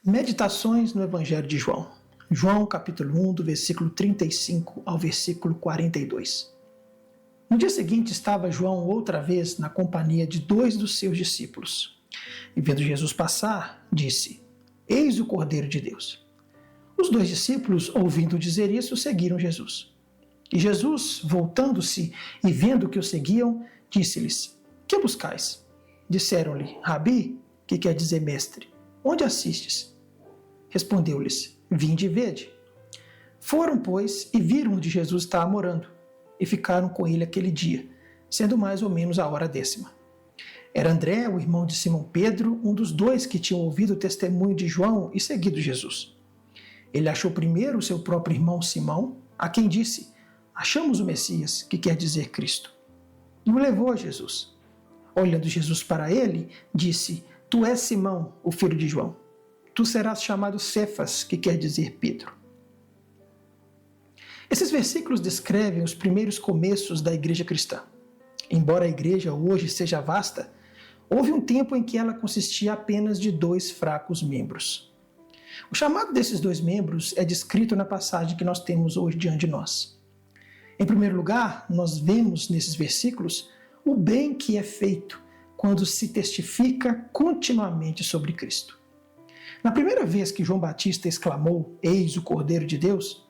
Meditações no Evangelho de João. João capítulo 1, do versículo 35 ao versículo 42. No dia seguinte estava João outra vez na companhia de 2 dos seus discípulos. E vendo Jesus passar, disse: Eis o Cordeiro de Deus. Os 2 discípulos, ouvindo dizer isso, seguiram Jesus. E Jesus, voltando-se e vendo que o seguiam, disse-lhes: Que buscais? Disseram-lhe: Rabi, que quer dizer mestre, onde assistes? Respondeu-lhes: Vinde e vede. Foram, pois, e viram onde Jesus estava morando, e ficaram com ele aquele dia, sendo mais ou menos a hora 10ª. Era André, o irmão de Simão Pedro, um dos 2 que tinham ouvido o testemunho de João e seguido Jesus. Ele achou primeiro o seu próprio irmão Simão, a quem disse: Achamos o Messias, que quer dizer Cristo. E o levou a Jesus. Olhando Jesus para ele, disse: Tu és Simão, o filho de João. Tu serás chamado Cefas, que quer dizer Pedro. Esses versículos descrevem os primeiros começos da igreja cristã. Embora a igreja hoje seja vasta, houve um tempo em que ela consistia apenas de 2 fracos membros. O chamado desses 2 membros é descrito na passagem que nós temos hoje diante de nós. Em primeiro lugar, nós vemos nesses versículos o bem que é feito quando se testifica continuamente sobre Cristo. Na primeira vez que João Batista exclamou: Eis o Cordeiro de Deus,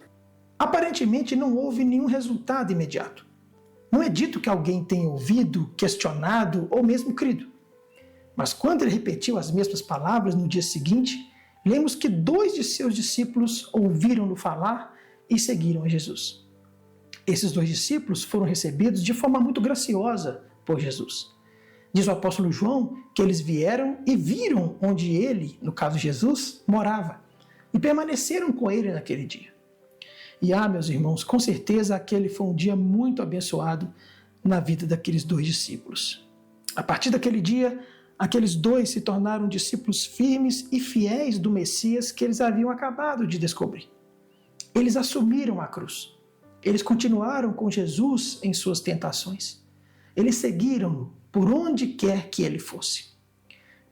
aparentemente não houve nenhum resultado imediato. Não é dito que alguém tenha ouvido, questionado ou mesmo crido. Mas quando ele repetiu as mesmas palavras no dia seguinte, lemos que 2 de seus discípulos ouviram-no falar e seguiram a Jesus. Esses 2 discípulos foram recebidos de forma muito graciosa por Jesus. Diz o apóstolo João que eles vieram e viram onde ele, no caso Jesus, morava, e permaneceram com ele naquele dia. E meus irmãos, com certeza aquele foi um dia muito abençoado na vida daqueles 2 discípulos. A partir daquele dia, aqueles 2 se tornaram discípulos firmes e fiéis do Messias que eles haviam acabado de descobrir. Eles assumiram a cruz. Eles continuaram com Jesus em suas tentações. Eles seguiram por onde quer que ele fosse.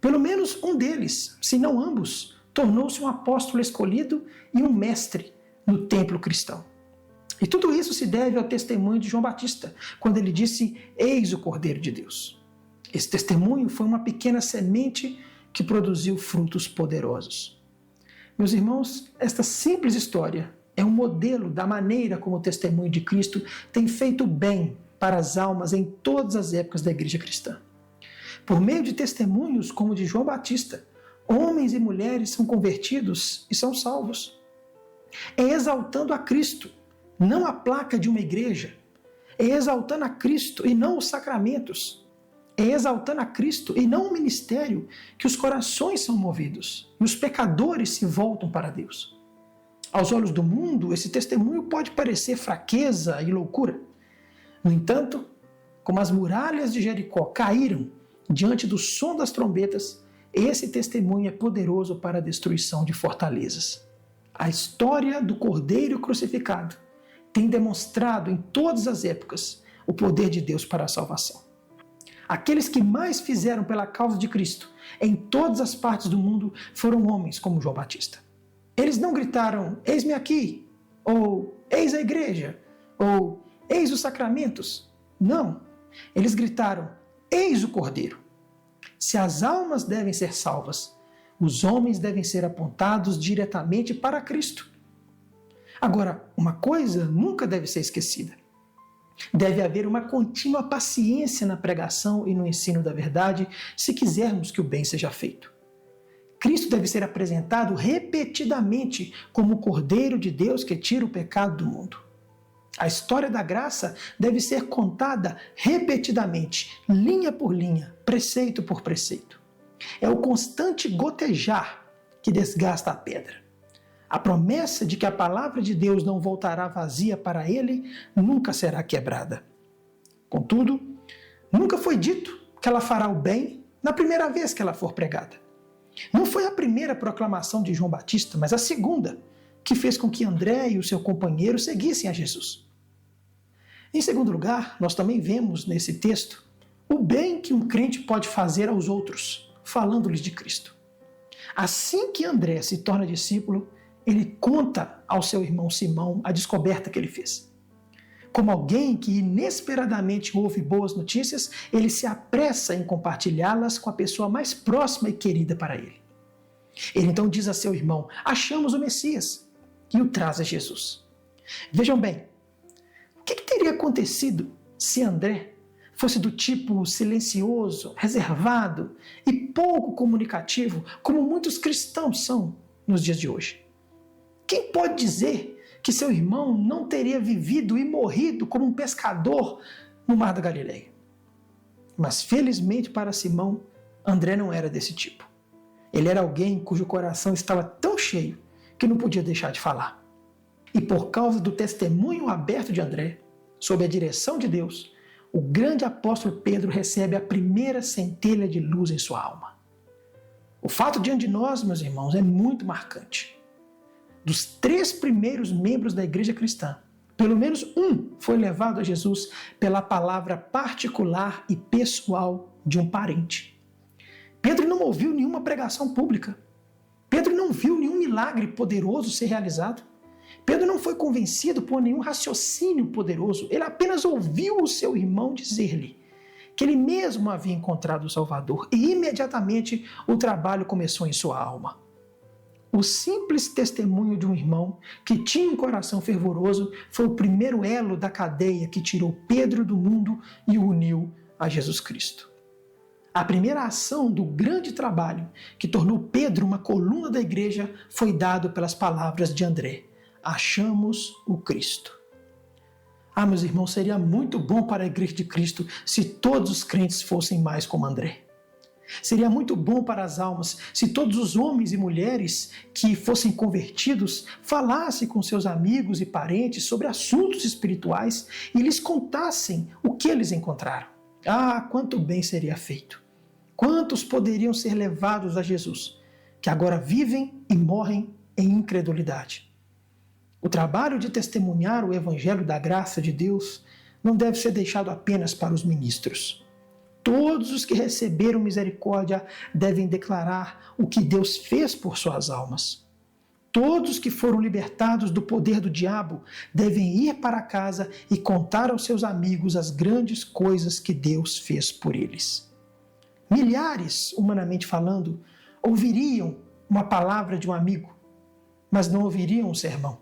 Pelo menos um deles, se não ambos, tornou-se um apóstolo escolhido e um mestre no templo cristão. E tudo isso se deve ao testemunho de João Batista, quando ele disse: Eis o Cordeiro de Deus. Esse testemunho foi uma pequena semente que produziu frutos poderosos. Meus irmãos, esta simples história é um modelo da maneira como o testemunho de Cristo tem feito bem para as almas em todas as épocas da igreja cristã. Por meio de testemunhos como o de João Batista, homens e mulheres são convertidos e são salvos. É exaltando a Cristo, não a placa de uma igreja. É exaltando a Cristo e não os sacramentos. É exaltando a Cristo e não o ministério que os corações são movidos e os pecadores se voltam para Deus. Aos olhos do mundo, esse testemunho pode parecer fraqueza e loucura. No entanto, como as muralhas de Jericó caíram diante do som das trombetas, esse testemunho é poderoso para a destruição de fortalezas. A história do Cordeiro crucificado tem demonstrado em todas as épocas o poder de Deus para a salvação. Aqueles que mais fizeram pela causa de Cristo em todas as partes do mundo foram homens como João Batista. Eles não gritaram: Eis-me aqui, ou Eis a igreja, ou Eis os sacramentos. Não. Eles gritaram: Eis o Cordeiro. Se as almas devem ser salvas, os homens devem ser apontados diretamente para Cristo. Agora, uma coisa nunca deve ser esquecida. Deve haver uma contínua paciência na pregação e no ensino da verdade, se quisermos que o bem seja feito. Cristo deve ser apresentado repetidamente como o Cordeiro de Deus que tira o pecado do mundo. A história da graça deve ser contada repetidamente, linha por linha, preceito por preceito. É o constante gotejar que desgasta a pedra. A promessa de que a palavra de Deus não voltará vazia para ele nunca será quebrada. Contudo, nunca foi dito que ela fará o bem na primeira vez que ela for pregada. Não foi a primeira proclamação de João Batista, mas a segunda, que fez com que André e o seu companheiro seguissem a Jesus. Em segundo lugar, nós também vemos nesse texto o bem que um crente pode fazer aos outros, falando-lhes de Cristo. Assim que André se torna discípulo, ele conta ao seu irmão Simão a descoberta que ele fez. Como alguém que inesperadamente ouve boas notícias, ele se apressa em compartilhá-las com a pessoa mais próxima e querida para ele. Ele então diz a seu irmão: achamos o Messias, e o traz a Jesus. Vejam bem, o que teria acontecido se André fosse do tipo silencioso, reservado e pouco comunicativo, como muitos cristãos são nos dias de hoje? Quem pode dizer que seu irmão não teria vivido e morrido como um pescador no Mar da Galileia? Mas felizmente para Simão, André não era desse tipo. Ele era alguém cujo coração estava tão cheio que não podia deixar de falar. E por causa do testemunho aberto de André, sob a direção de Deus, o grande apóstolo Pedro recebe a primeira centelha de luz em sua alma. O fato diante de nós, meus irmãos, é muito marcante. Dos 3 primeiros membros da igreja cristã, pelo menos um foi levado a Jesus pela palavra particular e pessoal de um parente. Pedro não ouviu nenhuma pregação pública. Pedro não viu nenhum milagre poderoso ser realizado. Pedro não foi convencido por nenhum raciocínio poderoso. Ele apenas ouviu o seu irmão dizer-lhe que ele mesmo havia encontrado o Salvador. E imediatamente o trabalho começou em sua alma. O simples testemunho de um irmão que tinha um coração fervoroso foi o primeiro elo da cadeia que tirou Pedro do mundo e o uniu a Jesus Cristo. A primeira ação do grande trabalho que tornou Pedro uma coluna da igreja foi dado pelas palavras de André: achamos o Cristo. Meus irmãos, seria muito bom para a igreja de Cristo se todos os crentes fossem mais como André. Seria muito bom para as almas se todos os homens e mulheres que fossem convertidos falassem com seus amigos e parentes sobre assuntos espirituais e lhes contassem o que eles encontraram. Quanto bem seria feito! Quantos poderiam ser levados a Jesus, que agora vivem e morrem em incredulidade? O trabalho de testemunhar o evangelho da graça de Deus não deve ser deixado apenas para os ministros. Todos os que receberam misericórdia devem declarar o que Deus fez por suas almas. Todos que foram libertados do poder do diabo devem ir para casa e contar aos seus amigos as grandes coisas que Deus fez por eles. Milhares, humanamente falando, ouviriam uma palavra de um amigo, mas não ouviriam um sermão.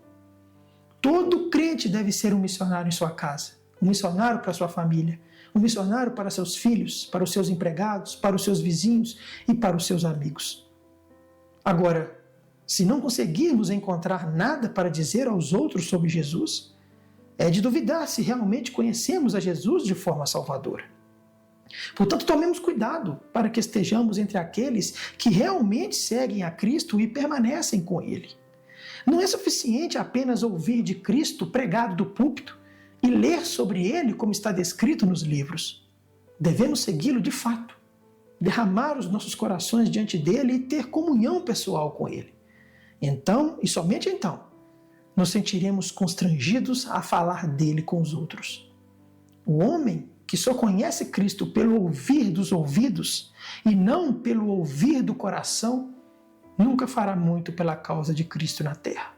Todo crente deve ser um missionário em sua casa, um missionário para sua família, um missionário para seus filhos, para os seus empregados, para os seus vizinhos e para os seus amigos. Agora, se não conseguirmos encontrar nada para dizer aos outros sobre Jesus, é de duvidar se realmente conhecemos a Jesus de forma salvadora. Portanto, tomemos cuidado para que estejamos entre aqueles que realmente seguem a Cristo e permanecem com Ele. Não é suficiente apenas ouvir de Cristo pregado do púlpito e ler sobre Ele como está descrito nos livros. Devemos segui-lo de fato, derramar os nossos corações diante dele e ter comunhão pessoal com Ele. Então, e somente então, nos sentiremos constrangidos a falar dele com os outros. O homem que só conhece Cristo pelo ouvir dos ouvidos e não pelo ouvir do coração, nunca fará muito pela causa de Cristo na terra.